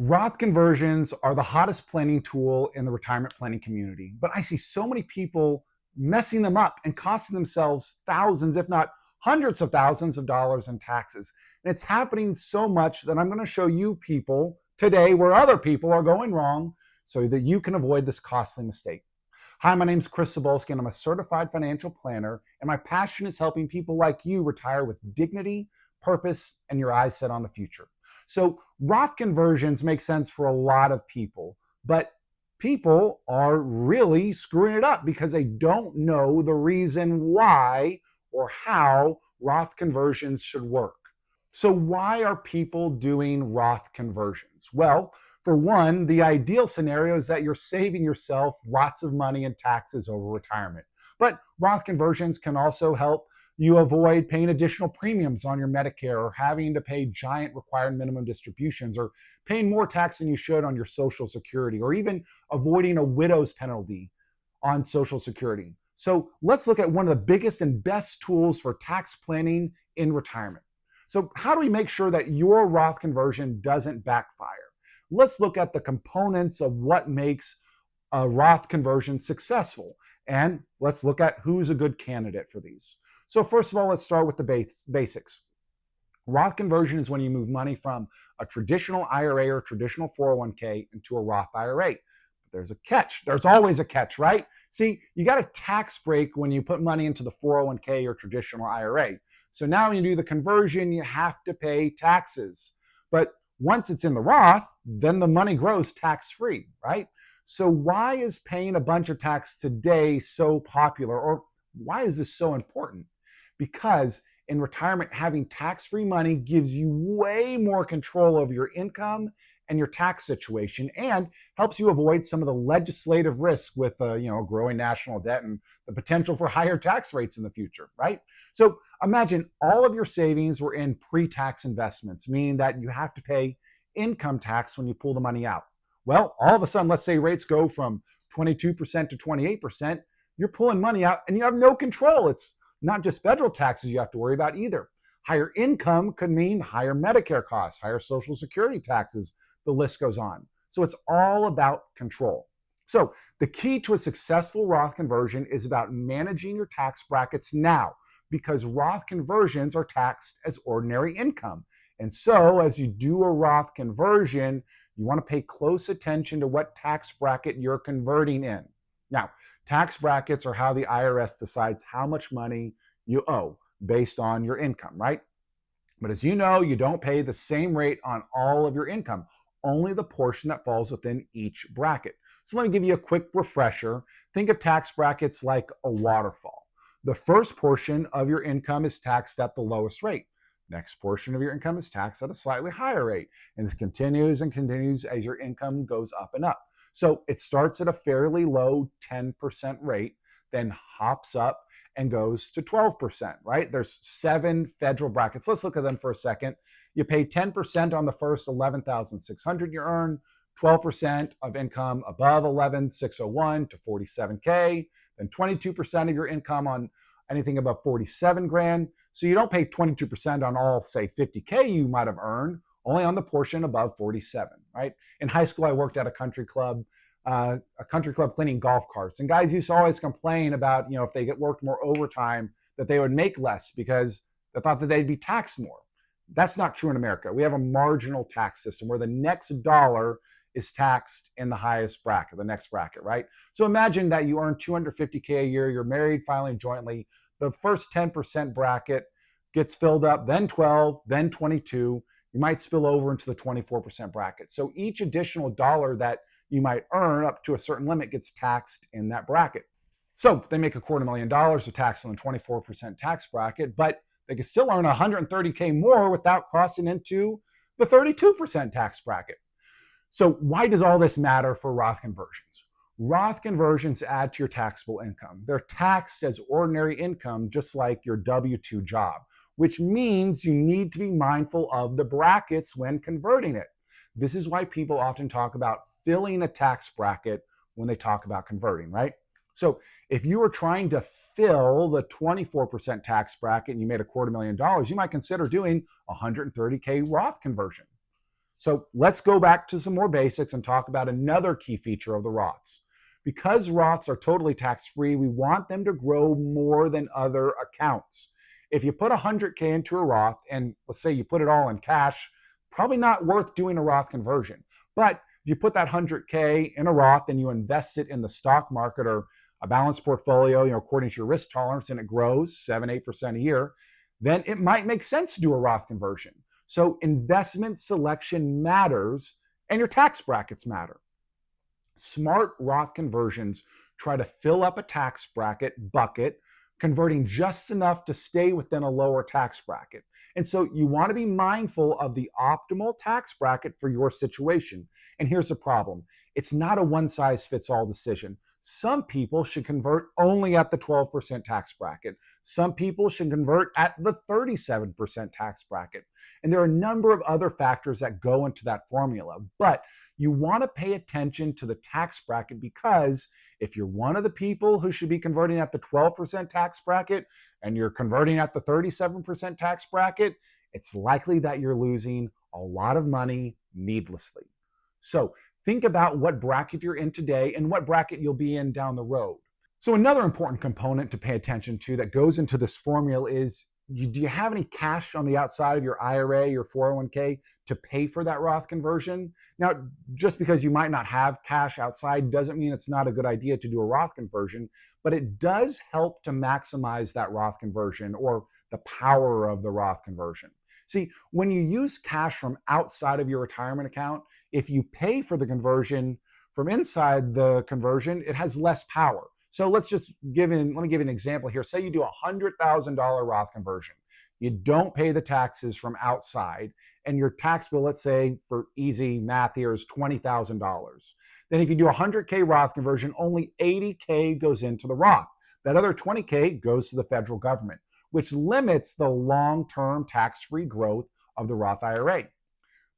Roth conversions are the hottest planning tool in the retirement planning community, but I see so many people messing them up and costing themselves thousands, if not hundreds of thousands of dollars in taxes. And it's happening so much that I'm going to show you people today where other people are going wrong so that you can avoid this costly mistake. Hi, my name is Chris Sobolski, and I'm a certified financial planner, and my passion is helping people like you retire with dignity, purpose, and your eyes set on the future. So Roth conversions make sense for a lot of people, but people are really screwing it up because they don't know the reason why or how Roth conversions should work. So why are people doing Roth conversions? Well, for one, the ideal scenario is that you're saving yourself lots of money in taxes over retirement. But Roth conversions can also help you avoid paying additional premiums on your Medicare or having to pay giant required minimum distributions or paying more tax than you should on your Social Security or even avoiding a widow's penalty on Social Security. So let's look at one of the biggest and best tools for tax planning in retirement. So how do we make sure that your Roth conversion doesn't backfire? Let's look at the components of what makes a Roth conversion successful. And let's look at who's a good candidate for these. So first of all, let's start with the basics. Roth conversion is when you move money from a traditional IRA or traditional 401k into a Roth IRA. But there's a catch. There's always a catch, right? See, you got a tax break when you put money into the 401k or traditional IRA. So now when you do the conversion, you have to pay taxes. But once it's in the Roth, then the money grows tax-free, right? So why is paying a bunch of tax today so popular, or why is this so important? Because in retirement, having tax-free money gives you way more control over your income and your tax situation, and helps you avoid some of the legislative risk with growing national debt and the potential for higher tax rates in the future, right? So imagine all of your savings were in pre-tax investments, meaning that you have to pay income tax when you pull the money out. Well, all of a sudden, let's say rates go from 22% to 28%, you're pulling money out and you have no control. It's not just federal taxes you have to worry about either. Higher income could mean higher Medicare costs, higher Social Security taxes, the list goes on. So it's all about control. So the key to a successful Roth conversion is about managing your tax brackets now, because Roth conversions are taxed as ordinary income. And so as you do a Roth conversion, you want to pay close attention to what tax bracket you're converting in. Now, tax brackets are how the IRS decides how much money you owe based on your income, right? But as you know, you don't pay the same rate on all of your income, only the portion that falls within each bracket. So let me give you a quick refresher. Think of tax brackets like a waterfall. The first portion of your income is taxed at the lowest rate. Next portion of your income is taxed at a slightly higher rate. And this continues and continues as your income goes up and up. So it starts at a fairly low 10% rate, then hops up and goes to 12%, right? There's 7 federal brackets. Let's look at them for a second. You pay 10% on the first 11,600 you earn, 12% of income above 11,601 to 47K, then 22% of your income on anything above 47 grand. So you don't pay 22% on all, say, 50K you might have earned, only on the portion above 47, right? In high school, I worked at a country club cleaning golf carts. And guys used to always complain about, if they worked more overtime, that they would make less because they thought that they'd be taxed more. That's not true in America. We have a marginal tax system where the next dollar is taxed in the highest bracket, the next bracket, right? So imagine that you earn 250K a year, you're married, filing jointly. The first 10% bracket gets filled up, then 12, then 22. You might spill over into the 24% bracket. So each additional dollar that you might earn up to a certain limit gets taxed in that bracket. So they make $250,000 to tax on the 24% tax bracket, but they can still earn 130K more without crossing into the 32% tax bracket. So why does all this matter for Roth conversions? Roth conversions add to your taxable income. They're taxed as ordinary income, just like your W-2 job, which means you need to be mindful of the brackets when converting it. This is why people often talk about filling a tax bracket when they talk about converting, right? So if you were trying to fill the 24% tax bracket and you made $250,000, you might consider doing a 130K Roth conversion. So let's go back to some more basics and talk about another key feature of the Roths. Because Roths are totally tax-free, we want them to grow more than other accounts. If you put 100K into a Roth, and let's say you put it all in cash, probably not worth doing a Roth conversion. But if you put that 100K in a Roth and you invest it in the stock market or a balanced portfolio, according to your risk tolerance, and it grows 7-8% a year, then it might make sense to do a Roth conversion. So investment selection matters, and your tax brackets matter. Smart Roth conversions try to fill up a tax bracket bucket, converting just enough to stay within a lower tax bracket. And so you want to be mindful of the optimal tax bracket for your situation. And here's the problem. It's not a one-size-fits-all decision. Some people should convert only at the 12% tax bracket. Some people should convert at the 37% tax bracket. And there are a number of other factors that go into that formula. But you want to pay attention to the tax bracket, because if you're one of the people who should be converting at the 12% tax bracket and you're converting at the 37% tax bracket, it's likely that you're losing a lot of money needlessly. So think about what bracket you're in today and what bracket you'll be in down the road. So another important component to pay attention to that goes into this formula is, do you have any cash on the outside of your IRA, your 401k, to pay for that Roth conversion? Now, just because you might not have cash outside doesn't mean it's not a good idea to do a Roth conversion, but it does help to maximize that Roth conversion, or the power of the Roth conversion. See, when you use cash from outside of your retirement account, if you pay for the conversion from inside the conversion, it has less power. So let me give you an example here. Say you do a $100,000 Roth conversion. You don't pay the taxes from outside, and your tax bill, let's say for easy math here, is $20,000. Then if you do a 100K Roth conversion, only 80K goes into the Roth. That other 20K goes to the federal government, which limits the long-term tax-free growth of the Roth IRA.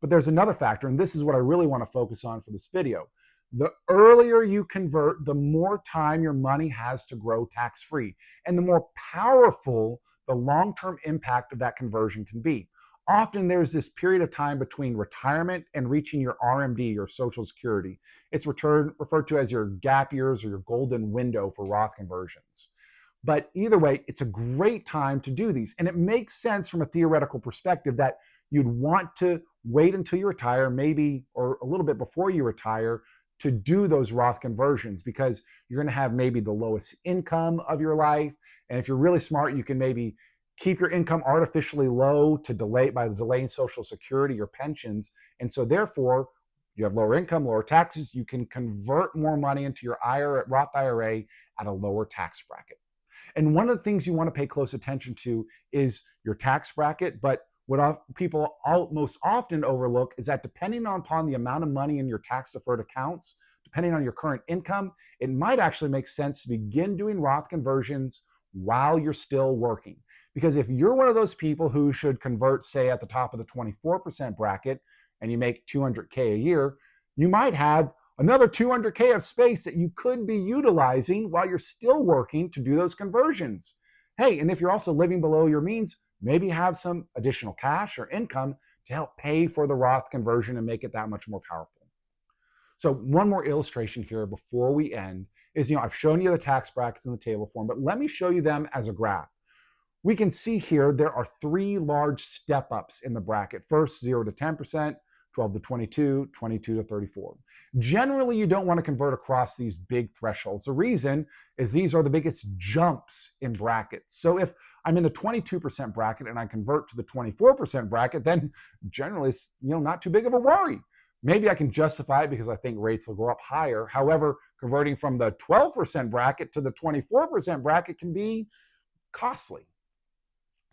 But there's another factor, and this is what I really want to focus on for this video. The earlier you convert, the more time your money has to grow tax-free, and the more powerful the long-term impact of that conversion can be. Often there's this period of time between retirement and reaching your RMD, your Social Security. It's referred to as your gap years or your golden window for Roth conversions. But either way, it's a great time to do these. And it makes sense from a theoretical perspective that you'd want to wait until you retire, maybe, or a little bit before you retire, to do those Roth conversions, because you're going to have maybe the lowest income of your life. And if you're really smart, you can maybe keep your income artificially low to delaying Social Security or pensions. And so therefore, you have lower income, lower taxes, you can convert more money into your Roth IRA at a lower tax bracket. And one of the things you want to pay close attention to is your tax bracket. But what people most often overlook is that depending upon the amount of money in your tax-deferred accounts, depending on your current income, it might actually make sense to begin doing Roth conversions while you're still working. Because if you're one of those people who should convert, say, at the top of the 24% bracket, and you make 200K a year, you might have another 200K of space that you could be utilizing while you're still working to do those conversions. Hey, and if you're also living below your means, maybe have some additional cash or income to help pay for the Roth conversion and make it that much more powerful. So one more illustration here before we end is, I've shown you the tax brackets in the table form, but let me show you them as a graph. We can see here there are three large step-ups in the bracket. First, 0 to 10%, 12 to 22, 22 to 34. Generally, you don't want to convert across these big thresholds. The reason is these are the biggest jumps in brackets. So if I'm in the 22% bracket and I convert to the 24% bracket, then generally it's not too big of a worry. Maybe I can justify it because I think rates will go up higher. However, converting from the 12% bracket to the 24% bracket can be costly.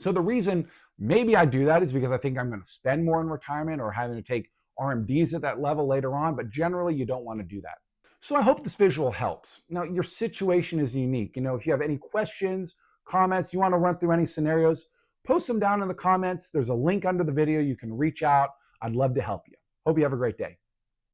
So the reason maybe I do that is because I think I'm going to spend more in retirement or having to take RMDs at that level later on, but generally you don't want to do that. So I hope this visual helps. Now, your situation is unique. If you have any questions, comments, you want to run through any scenarios, post them down in the comments. There's a link under the video. You can reach out. I'd love to help you. Hope you have a great day.